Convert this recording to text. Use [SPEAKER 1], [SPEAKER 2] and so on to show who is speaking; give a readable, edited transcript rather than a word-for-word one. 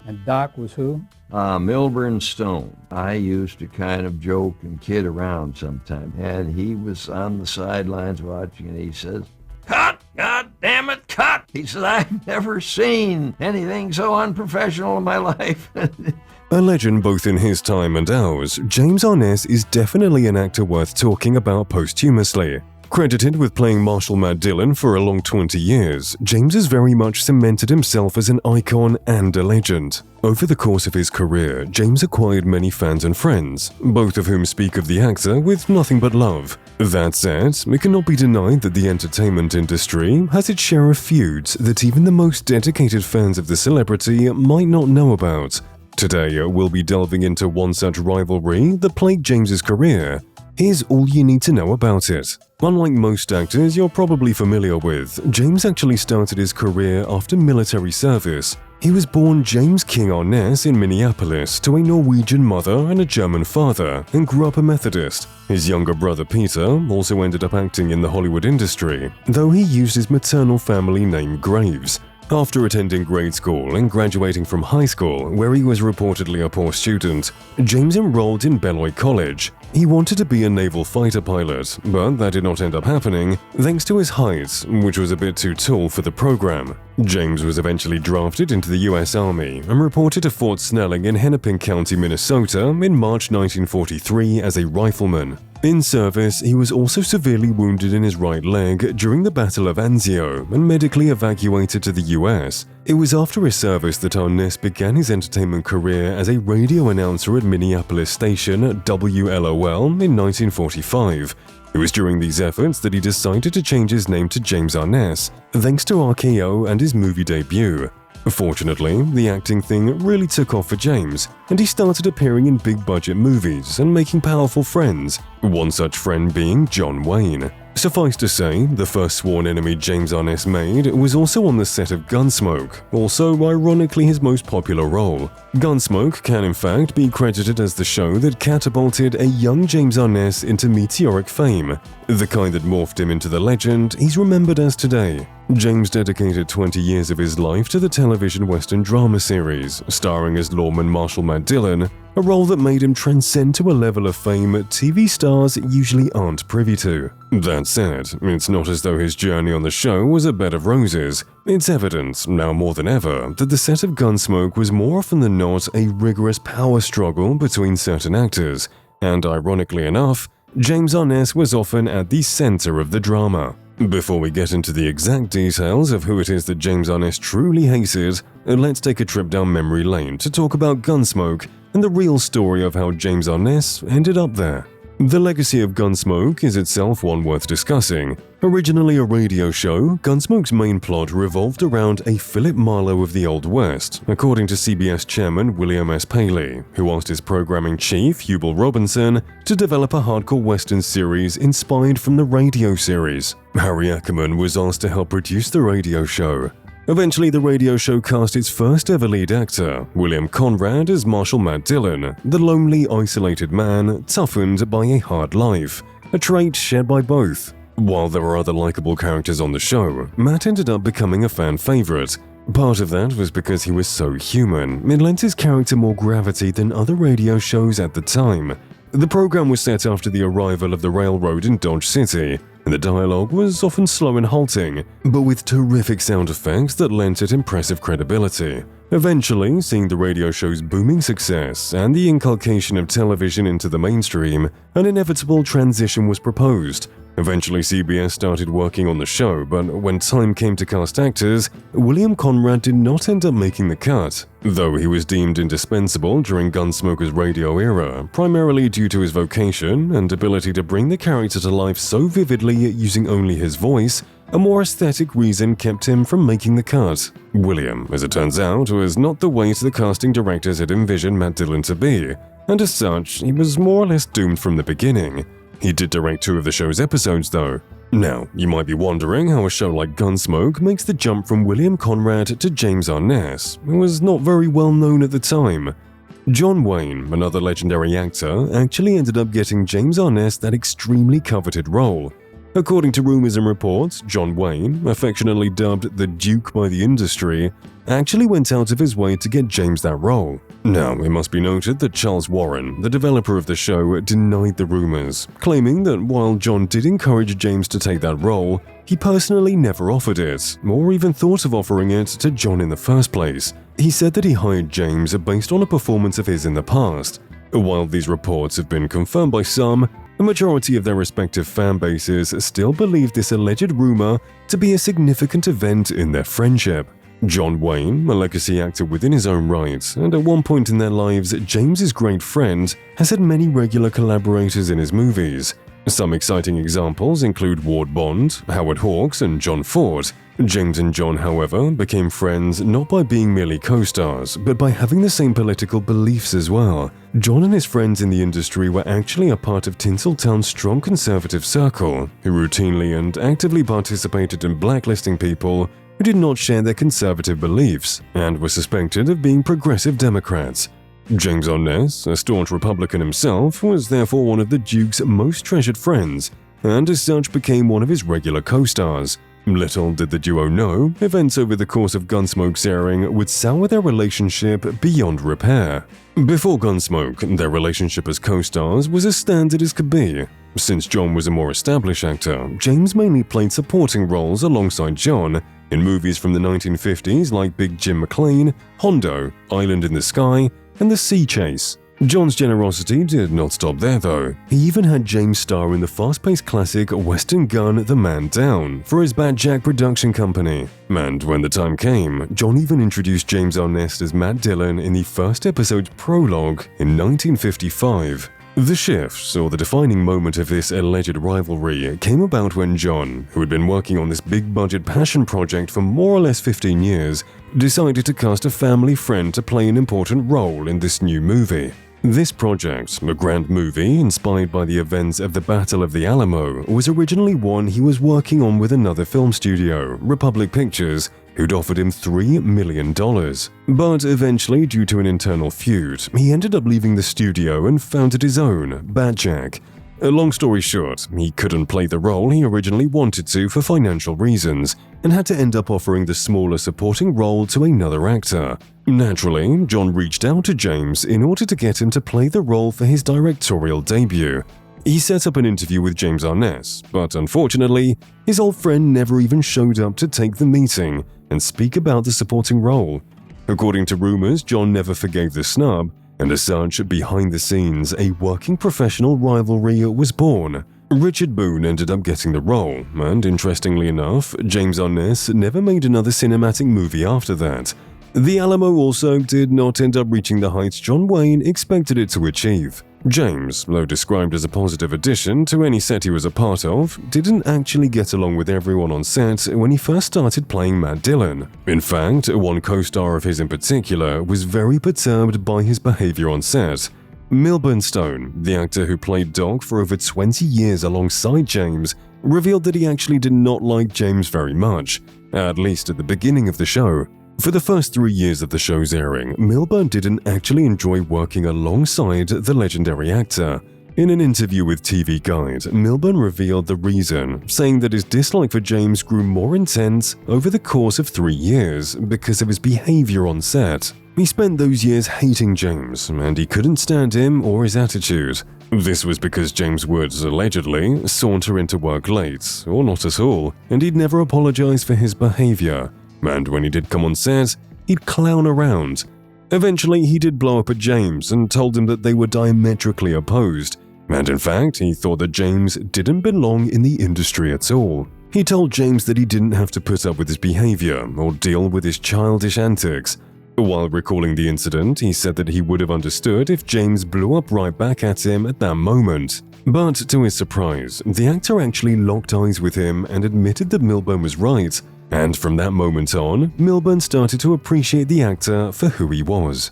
[SPEAKER 1] And Doc was who?
[SPEAKER 2] Milburn Stone. I used to kind of joke and kid around sometimes, and he was on the sidelines watching, and he says, "Cut! God damn it, cut!" He said, "I've never seen anything so unprofessional in my life."
[SPEAKER 3] A legend both in his time and ours, James Arness is definitely an actor worth talking about posthumously. Credited with playing Marshal Matt Dillon for a long 20 years, James has very much cemented himself as an icon and a legend. Over the course of his career, James acquired many fans and friends, both of whom speak of the actor with nothing but love. That said, it cannot be denied that the entertainment industry has its share of feuds that even the most dedicated fans of the celebrity might not know about. Today, we'll be delving into one such rivalry that plagued James's career. Here's all you need to know about it. Unlike most actors you're probably familiar with, James actually started his career after military service. He was born James King Arness in Minneapolis to a Norwegian mother and a German father and grew up a Methodist. His younger brother Peter also ended up acting in the Hollywood industry, though he used his maternal family name Graves. After attending grade school and graduating from high school, where he was reportedly a poor student, James enrolled in Beloit College. He wanted to be a naval fighter pilot, but that did not end up happening thanks to his height, which was a bit too tall for the program. James was eventually drafted into the US Army and reported to Fort Snelling in Hennepin County, Minnesota in March 1943 as a rifleman. In service, he was also severely wounded in his right leg during the Battle of Anzio and medically evacuated to the US. It was after his service that Arness began his entertainment career as a radio announcer at Minneapolis station WLOL in 1945. It was during these efforts that he decided to change his name to James Arness, thanks to RKO and his movie debut. Fortunately, the acting thing really took off for James, and he started appearing in big-budget movies and making powerful friends, one such friend being John Wayne. Suffice to say, the first sworn enemy James Arness made was also on the set of Gunsmoke, also ironically his most popular role. Gunsmoke can in fact be credited as the show that catapulted a young James Arness into meteoric fame, the kind that morphed him into the legend he's remembered as today. James dedicated 20 years of his life to the television Western drama series, starring as lawman Marshal Matt Dillon, a role that made him transcend to a level of fame TV stars usually aren't privy to. That said, it's not as though his journey on the show was a bed of roses. It's evident, now more than ever, that the set of Gunsmoke was more often than not a rigorous power struggle between certain actors, and ironically enough, James Arness was often at the center of the drama. Before we get into the exact details of who it is that James Arness truly hated, let's take a trip down memory lane to talk about Gunsmoke and the real story of how James Arness ended up there. The legacy of Gunsmoke is itself one worth discussing. Originally a radio show, Gunsmoke's main plot revolved around a Philip Marlowe of the Old West, according to CBS chairman William S. Paley, who asked his programming chief, Hubel Robinson, to develop a hardcore western series inspired from the radio series. Harry Ackerman was asked to help produce the radio show. Eventually, the radio show cast its first ever lead actor, William Conrad, as Marshal Matt Dillon, the lonely, isolated man toughened by a hard life, a trait shared by both. While there were other likable characters on the show, Matt ended up becoming a fan favorite. Part of that was because he was so human. It lent his character more gravity than other radio shows at the time. The program was set after the arrival of the railroad in Dodge City, and the dialogue was often slow and halting, but with terrific sound effects that lent it impressive credibility. Eventually, seeing the radio show's booming success and the inculcation of television into the mainstream, an inevitable transition was proposed. Eventually, CBS started working on the show, but when time came to cast actors, William Conrad did not end up making the cut. Though he was deemed indispensable during Gunsmoke's radio era, primarily due to his vocation and ability to bring the character to life so vividly using only his voice, a more aesthetic reason kept him from making the cut. William, as it turns out, was not the weight the casting directors had envisioned Matt Dillon to be, and as such, he was more or less doomed from the beginning. He did direct 2 of the show's episodes, though. Now, you might be wondering how a show like Gunsmoke makes the jump from William Conrad to James Arness, who was not very well known at the time. John Wayne, another legendary actor, actually ended up getting James Arness that extremely coveted role. According to rumors and reports, John Wayne, affectionately dubbed the Duke by the industry, actually went out of his way to get James that role. Now, it must be noted that Charles Warren, the developer of the show, denied the rumors, claiming that while John did encourage James to take that role, he personally never offered it, or even thought of offering it to John in the first place. He said that he hired James based on a performance of his in the past. While these reports have been confirmed by some, a majority of their respective fan bases still believe this alleged rumor to be a significant event in their friendship. John Wayne, a legacy actor within his own right, and at one point in their lives, James's great friend, has had many regular collaborators in his movies. Some exciting examples include Ward Bond, Howard Hawks, and John Ford. James and John, however, became friends not by being merely co-stars, but by having the same political beliefs as well. John and his friends in the industry were actually a part of Tinseltown's strong conservative circle, who routinely and actively participated in blacklisting people who did not share their conservative beliefs and were suspected of being progressive Democrats. James Arness, a staunch Republican himself, was therefore one of the Duke's most treasured friends, and as such became one of his regular co-stars. Little did the duo know, events over the course of Gunsmoke's airing would sour their relationship beyond repair. Before Gunsmoke, their relationship as co-stars was as standard as could be. Since John was a more established actor, James mainly played supporting roles alongside John in movies from the 1950s like Big Jim McLean, Hondo, Island in the Sky, and The Sea Chase. John's generosity did not stop there though. He even had James star in the fast-paced classic western gun The Man Down for his Bat Jack production company. And when the time came, John even introduced James Arness as Matt Dillon in the first episode's prologue in 1955. The shift, or the defining moment of this alleged rivalry, came about when John, who had been working on this big-budget passion project for more or less 15 years, decided to cast a family friend to play an important role in this new movie. This project, a grand movie inspired by the events of the Battle of the Alamo, was originally one he was working on with another film studio, Republic Pictures, who'd offered him $3 million. But eventually, due to an internal feud, he ended up leaving the studio and founded his own, Bat Jack. Long story short, he couldn't play the role he originally wanted to for financial reasons, and had to end up offering the smaller supporting role to another actor. Naturally, John reached out to James in order to get him to play the role for his directorial debut. He set up an interview with James Arness, but unfortunately, his old friend never even showed up to take the meeting and speak about the supporting role. According to rumors, John never forgave the snub, and as such, behind the scenes, a working professional rivalry was born. Richard Boone ended up getting the role, and interestingly enough, James Arness never made another cinematic movie after that. The Alamo also did not end up reaching the heights John Wayne expected it to achieve. James, though described as a positive addition to any set he was a part of, didn't actually get along with everyone on set when he first started playing Matt Dillon. In fact, one co-star of his in particular was very perturbed by his behavior on set. Milburn Stone, the actor who played Doc for over 20 years alongside James, revealed that he actually did not like James very much, at least at the beginning of the show. For the first 3 years of the show's airing, Milburn didn't actually enjoy working alongside the legendary actor. In an interview with TV Guide, Milburn revealed the reason, saying that his dislike for James grew more intense over the course of 3 years because of his behavior on set. He spent those years hating James, and he couldn't stand him or his attitude. This was because James would, allegedly, saunter into work late, or not at all, and he'd never apologize for his behavior. And when he did come on set, he'd clown around. Eventually, he did blow up at James and told him that they were diametrically opposed. And in fact, he thought that James didn't belong in the industry at all. He told James that he didn't have to put up with his behavior or deal with his childish antics. While recalling the incident, he said that he would have understood if James blew up right back at him at that moment. But to his surprise, the actor actually locked eyes with him and admitted that Milburn was right. And from that moment on, Milburn started to appreciate the actor for who he was.